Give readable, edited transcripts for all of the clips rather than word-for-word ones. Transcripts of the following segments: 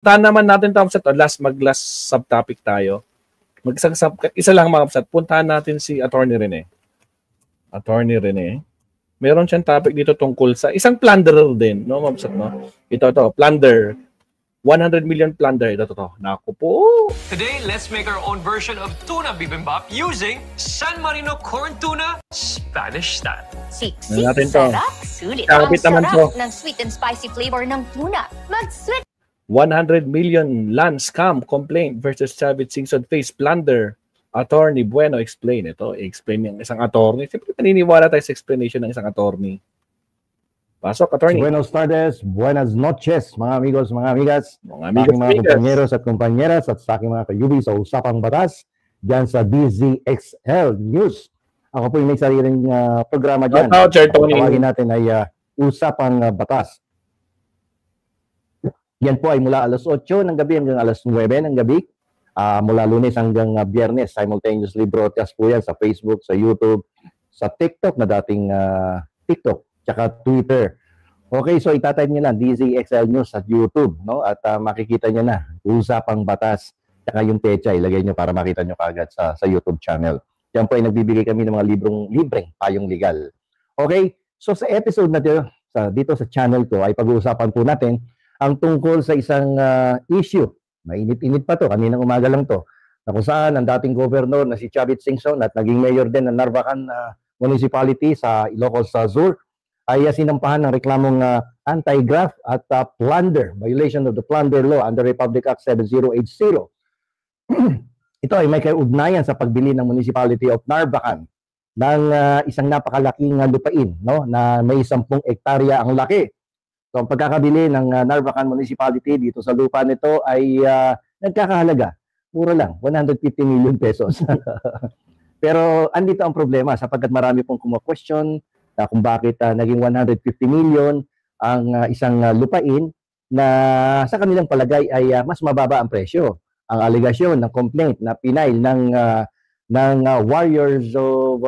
Puntahan naman natin tapos ito, mag-last subtopic tayo. Isa lang mga kapsat, puntahan natin si Attorney Rene. Attorney Rene. Meron siyang topic dito tungkol sa isang plunderer din, no, mga kapsat, no? Ito, plunder. 100 million plunder. Ito. Naku po. Today, let's make our own version of tuna bibimbap using San Marino corn tuna Spanish style. Siksik, natin to. sarap, sulit. Kapit Ang naman sarap to. ng sweet and spicy flavor ng tuna. Mag-sweet 100 million land scam complaint versus Chavit Singson face plunder. Attorney Bueno explain ito. Explain ng isang attorney. Siyempre naniniwala tayo sa explanation ng isang attorney. Pasok, attorney. Buenos tardes, buenas noches, mga amigos, mga amigas, Mga amigos, mga kompanyeros at kompanyeras at sa aking mga kayubi sa Usapang Batas dyan sa DZXL News. Ako po yung may sariling programa dyan. Tawagin natin ay Usapang Batas. Yan po ay mula alas 8 ng gabi hanggang alas 9 ng gabi. Mula Lunes hanggang Biyernes, simultaneously broadcast po yan sa Facebook, sa YouTube, sa TikTok na dating TikTok, tsaka Twitter. Okay, so itatype nyo lang DZXL News at YouTube, no? At makikita nyo na Usapang Batas, tsaka yung pecha, ilagay nyo para makita nyo kaagad sa YouTube channel. Yan po ay nagbibigay kami ng mga libreng payong legal. Okay, so sa episode na dito sa channel ko ay pag-uusapan po natin ang tungkol sa isang issue. Mainit-init pa to, kaninang umaga lang to, na kung saan ang dating governor na si Chavit Singson at naging mayor din ng Narvacan Municipality sa Ilocos Sur ay sinampahan ng reklamong anti-graft at plunder, violation of the plunder law under Republic Act 7080. Ito ay may kaugnayan sa pagbili ng Municipality of Narvacan ng isang napakalaking lupain, no, na may 10 hektarya ang laki. So ang pagkakabili ng Narvacan Municipality dito sa lupa nito ay nagkakahalaga, mura lang, 150 million pesos. Pero andito ang problema sapagkat marami pong kuma-question kung bakit naging 150 million ang isang lupain na sa kanilang palagay ay mas mababa ang presyo. Ang alegasyon ng complaint na pinail ng Warriors of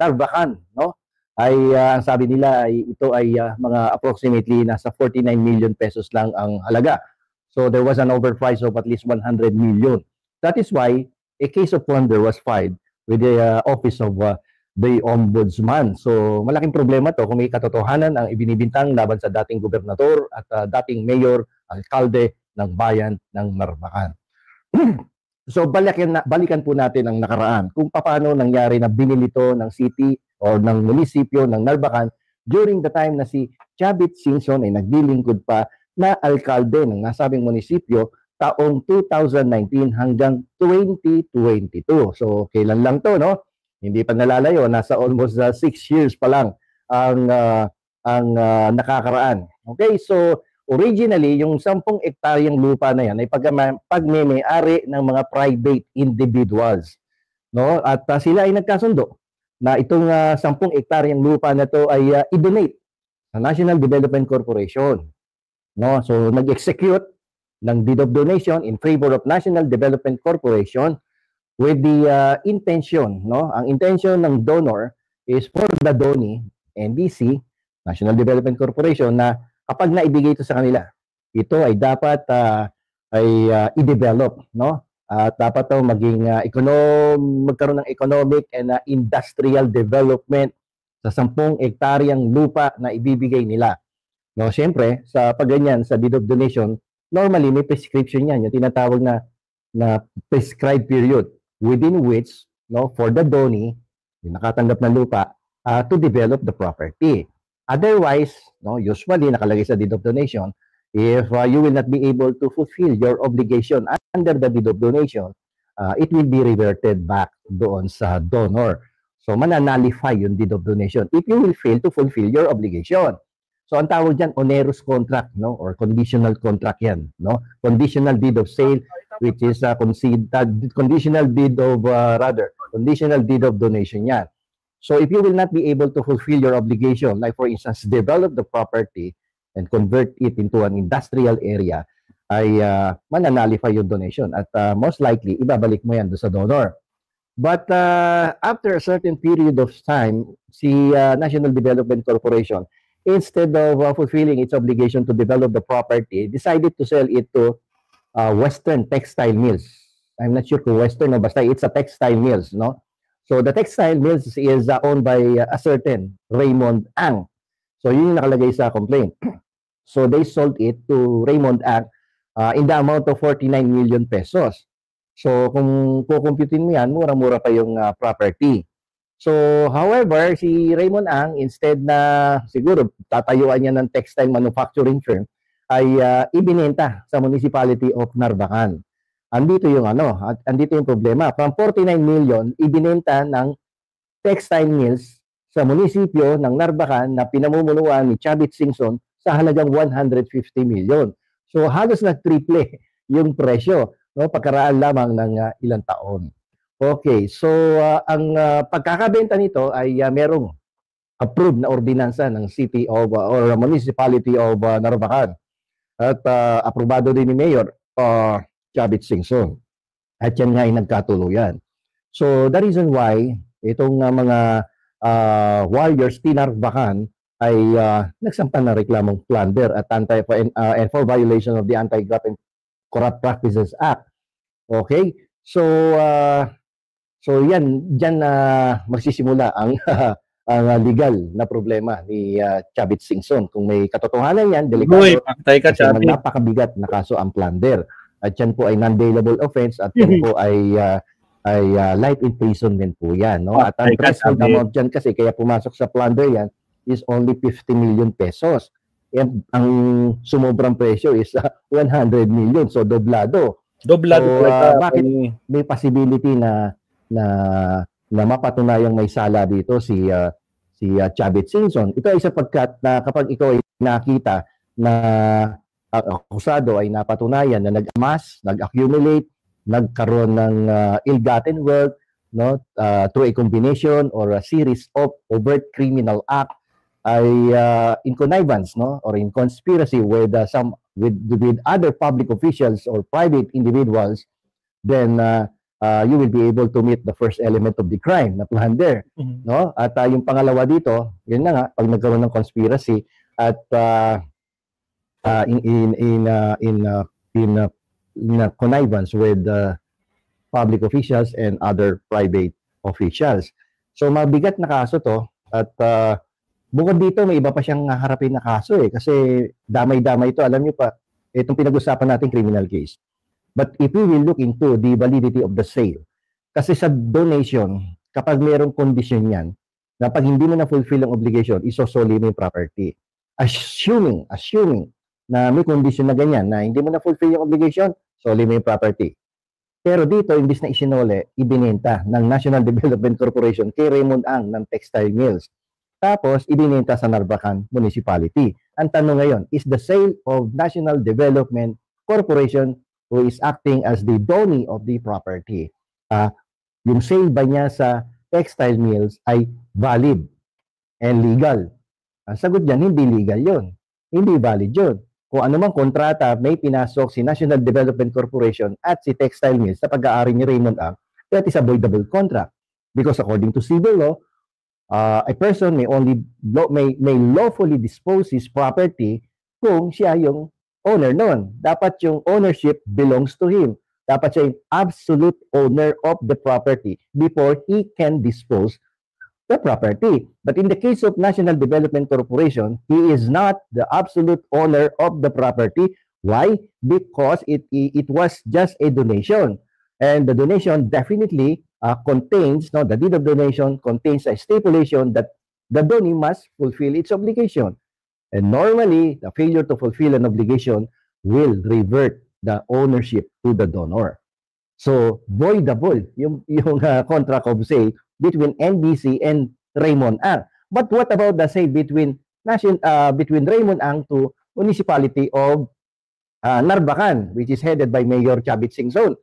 Narvacan, no? Ay ang sabi nila ay ito ay mga approximately nasa 49 million pesos lang ang halaga. So there was an overprice of at least 100 million. That is why a case of plunder was filed with the office of the Ombudsman. So malaking problema to kung may katotohanan ang ibinibintang laban sa dating gobernador at dating mayor, alkalde ng bayan ng Narvacan. So balikan po natin ang nakaraan kung paano nangyari na binili ito ng city o ng munisipyo ng Narvacan during the time na si Chavit Singson ay naglilingkod pa na alkalde ng nasabing munisipyo taong 2019 hanggang 2022. So kailan lang to, no? Hindi pa nalalayo, nasa almost 6 years pa lang ang nakakaraan. Okay, so originally, yung 10 hektaryang lupa na yan ay pagmemay-ari ng mga private individuals. No? At sila ay nagkasundo na itong 10 hektaryang lupa na to ay i-donate sa National Development Corporation. No? So, nag-execute ng deed of donation in favor of National Development Corporation with the intention, no? Ang intention ng donor is for the donee, NDC, National Development Corporation, na kapag naibigay ito sa kanila, ito ay dapat i-develop, no? At dapat ito maging magkaroon ng economic and industrial development sa 10 hektaryang lupa na ibibigay nila. No, siyempre, sa pagganyan, sa deed of donation, normally may prescription yan, yung tinatawag na prescribed period within which, no, for the donee, yung nakatanggap ng lupa, to develop the property. Otherwise, no, usually nakalagay sa deed of donation, if you will not be able to fulfill your obligation under the deed of donation, it will be reverted back doon sa donor. So mananalify yung deed of donation if you will fail to fulfill your obligation. So ang tawag diyan onerous contract, no, or conditional contract yan, no? Conditional deed of sale, which is conditional deed of conditional deed of donation yan. So if you will not be able to fulfill your obligation, like for instance, develop the property and convert it into an industrial area, ay mananalify yung donation at most likely ibabalik mo yan doon sa donor. But after a certain period of time, si National Development Corporation, instead of fulfilling its obligation to develop the property, decided to sell it to Western Textile Mills. I'm not sure kung Western o basta it's a textile mills, no? So the textile mills is owned by a certain Raymond Ang. So yun yung nakalagay sa complaint. So they sold it to Raymond Ang in the amount of 49 million pesos. So kung kukumputin mo yan, mura-mura pa yung property. So however, si Raymond Ang, instead na siguro tatayuan niya ng textile manufacturing firm, ay ibinenta sa Municipality of Narvacan. Andito yung andito yung problema. From 49 million, ibinenta ng textile mills sa munisipyo ng Narvacan na pinamumunuan ni Chavit Singson sa halagang 150 million. So halos nag-triple yung presyo, no, pagkaraan lamang ng ilang taon. Okay, so ang pagkakabenta nito ay merong approved na ordinansa ng City of or Municipality of Narvacan at aprobado din ni Mayor Chavit Singson. At yan nga ay nagkatuluyan. So the reason why itong mga warriors Narvacan ay nagsampa ng reklamong plunder at and for violation of the Anti-Graft and Corrupt Practices Act. Okay? So yan diyan magsisimula ang legal na problema ni Chavit Singson. Kung may katotohanan yan, delikado. Patay ka, Chavit. Napakabigat na kaso ang plunder. At yan po ay non-bailable offense at yan po ay life imprisonment po yan. No? At ang threshold amount dyan kasi kaya pumasok sa plunder yan is only 50 million pesos. And ang sumobrang presyo is 100 million. So doblado. Doblado. So, bakit may possibility na mapatunayang may sala dito si Chavit Singson? Ito ay sapagkat na kapag ikaw ay nakita na akusado ay napatunayan na nag-amass, nag-accumulate, nagkaroon ng ill-gotten wealth, no, through a combination or a series of overt criminal act, ay in connivance, no, or in conspiracy with with other public officials or private individuals, then you will be able to meet the first element of the crime na plunder, no? At yung pangalawa dito, yun na nga, pag nagkaroon ng conspiracy at in connivance with public officials and other private officials. So mabigat na kaso to at bukod dito may iba pa siyang harapin na kaso kasi damay-damay ito. Alam niyo pa, itong pinag-usapan natin criminal case. But if we will look into the validity of the sale, kasi sa donation, kapag mayroong condition yan, na pag hindi mo na-fulfill ang obligation, isosoli mo yung property. Assuming na may condition na ganyan, na hindi mo na-fulfill yung obligation, soli mo yung property. Pero dito, imbis na isinole, ibinenta ng National Development Corporation kay Raymond Ang ng textile mills. Tapos, ibinenta sa Narvacan Municipality. Ang tanong ngayon, is the sale of National Development Corporation who is acting as the donee of the property, yung sale ba niya sa textile mills ay valid and legal? Ang sagot dyan, hindi legal yun. Hindi valid yun. Kung anumang kontrata may pinasok si National Development Corporation at si Textile Mills sa pag-aari ni Raymond Ang, that is avoidable contract. Because according to civil law, a person may lawfully dispose his property kung siya yung owner nun. Dapat yung ownership belongs to him. Dapat siya yung absolute owner of the property before he can dispose the property. But in the case of National Development Corporation, he is not the absolute owner of the property. Why? Because it was just a donation. And the donation definitely contains, the deed of donation contains a stipulation that the donee must fulfill its obligation. And normally, the failure to fulfill an obligation will revert the ownership to the donor. So, voidable yung contract of sale between NBC and Raymond Ang. But what about the sale between Raymond Ang to Municipality of Narvacan, which is headed by Mayor Chavit Singson?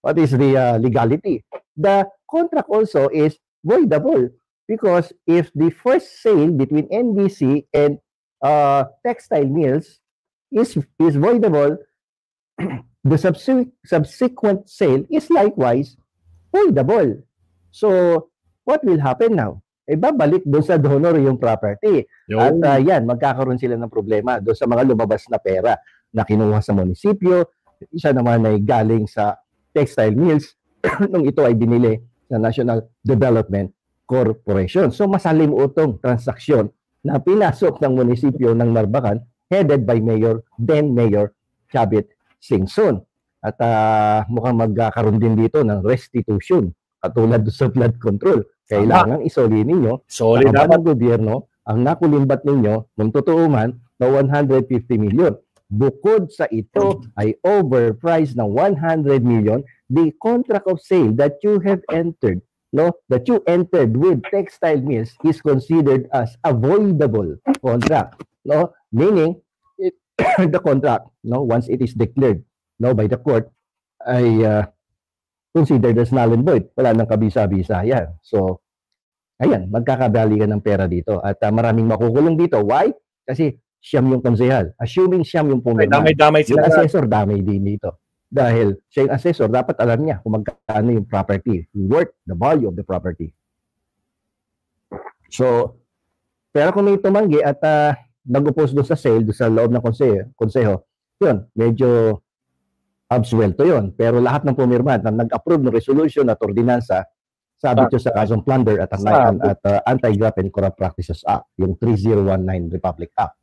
What is the legality? The contract also is voidable because if the first sale between NBC and textile mills is voidable, the subsequent sale is likewise voidable. So, what will happen now? Babalik doon sa donor yung property. At yan, magkakaroon sila ng problema doon sa mga lumabas na pera na kinuha sa munisipyo isa naman ay galing sa textile mills nung ito ay binili sa National Development Corporation. So masalimuotong transaksyon na pinasok ng munisipyo ng Narvacan headed by then Mayor Chavit Singson. At mukhang magkakaroon din dito ng restitution katulad sa flood control. Kailangan isoli ninyo sa kaban ng gobyerno ang nakulimbat ninyo nung totoo man na 150 million. Bukod sa ito ay overpriced ng 100 million the contract of sale that you have entered, that you entered with textile mills is considered as avoidable contract, meaning the contract, once it is declared by the court, ay considered as null and void. Wala nang kabisa-bisa yan. So, ayan, magkakabalikan ng pera dito. At maraming makukulong dito. Why? Kasi siyam yung konsehal. Assuming siyam yung pumirma. Damay-damay sila. Yung assessor, damay din dito. Dahil siya yung assessor, dapat alam niya kung magkano yung property, worth, the value of the property. So, pero kung may tumanggi at nag-oppose doon sa sale, doon sa loob ng konseho, yun, medyo absuelto yun. Pero lahat ng pumirma na nag-approve ng resolution at ordinansa, sabi ito sa kasong plunder at Anti-Graft and Corrupt Practices Act, yung 3019 Republic Act.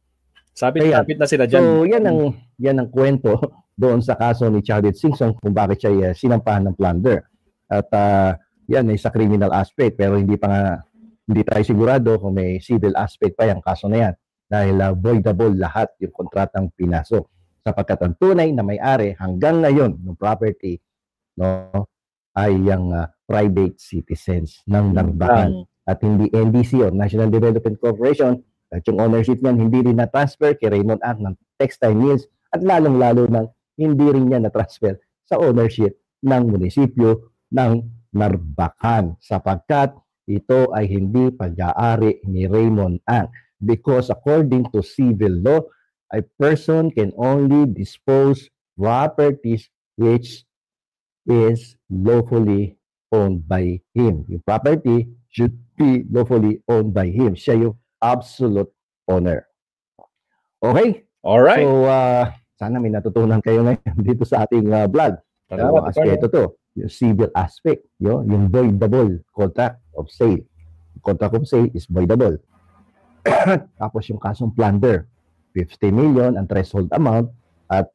Sabit na sila dyan. So, yan ang kwento doon sa kaso ni Chavit Singson kung bakit siya sinampahan ng plunder. At yan ay sa criminal aspect, pero hindi tayo sigurado kung may civil aspect pa yung kaso na yan. Dahil voidable lahat yung kontratang pinasok. Sapagkat ang tunay na may-ari hanggang ngayon ng property ay yung private citizens ng Narvacan at hindi NDC o National Development Corporation at yung ownership niyan hindi rin na-transfer kay Raymond Ang ng textile mills at lalong-lalo nang hindi rin niya na-transfer sa ownership ng munisipyo ng Narvacan sapagkat ito ay hindi pag-aari ni Raymond Ang because according to civil law, a person can only dispose properties which is lawfully owned by him. Yung property should be lawfully owned by him. Siya yung absolute owner. Okay? Alright. So, sana may natutunan kayo ngayon dito sa ating vlog. Dalawang aspeto to. Yung civil aspect, yung voidable contract of sale. Contract of sale is voidable. Tapos yung kasong plunder. 50 million ang threshold amount at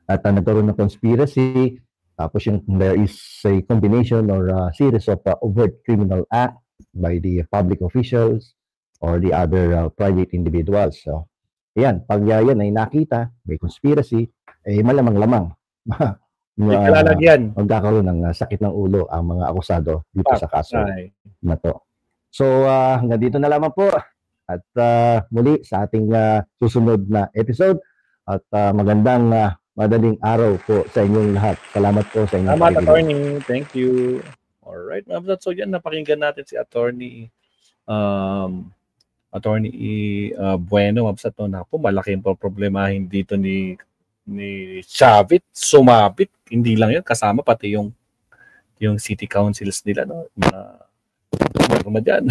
nagkaroon ng conspiracy tapos there is a combination or a series of overt criminal act by the public officials or the other private individuals. So, yan, pag yan ay nakita, may conspiracy, malamang-lamang magkakaroon ng sakit ng ulo ang mga akusado dito sa kaso na to. So, hanggang dito na lamang po. At muli sa ating susunod na episode at magandang madaling araw po sa inyong lahat. Salamat po sa inyong Salamat, attorney. Thank you. Alright, mga so yan, napakinggan natin si attorney Bueno. Mabsat no, na po, malaki yung problemahin dito ni Chavit, sumabit. Hindi lang yun, kasama pati yung city councils nila. No? Mga dyan.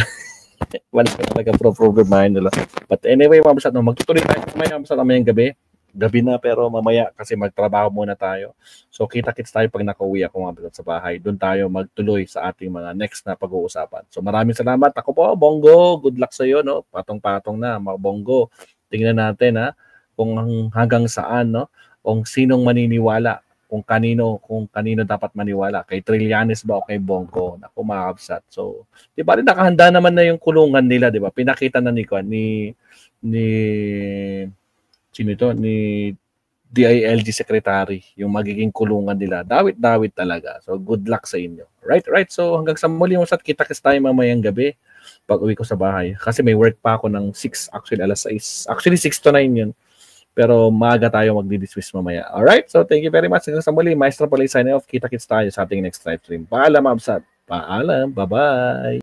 Wala talaga problemahin nila. But anyway, mga basat, magtutuloy tayo mamaya mamayang gabi. Gabi na pero mamaya kasi magtrabaho muna tayo. So kita-kits tayo pag nakauwi ako mga basat sa bahay. Doon tayo magtuloy sa ating mga next na pag-uusapan. So maraming salamat. Ako po, Bongo. Good luck sa iyo, no? Patong-patong na, mga Bongo. Tingnan natin kung hanggang saan, no? Kung sinong maniniwala. Kung kanino dapat maniwala, kay Trillanes ba o kay Bongo. Naku, mga kabsat. So, di ba rin nakahanda naman na yung kulungan nila, di ba? Pinakita na ni DILG Secretary yung magiging kulungan nila. Dawit-dawit talaga. So, good luck sa inyo. Right. So, hanggang sa muli mo kita-kits tayo mamayang gabi pag uwi ko sa bahay. Kasi may work pa ako ng 6, actually alas 6. Actually, 6 to 9 yun. Pero maaga tayo magdi-dismiss mamaya. Alright? So, thank you very much. Hanggang sa muli, Maestro Polay sign off. Kita-kits tayo sa ating next live stream. Paalam, Absat. Paalam. Bye-bye.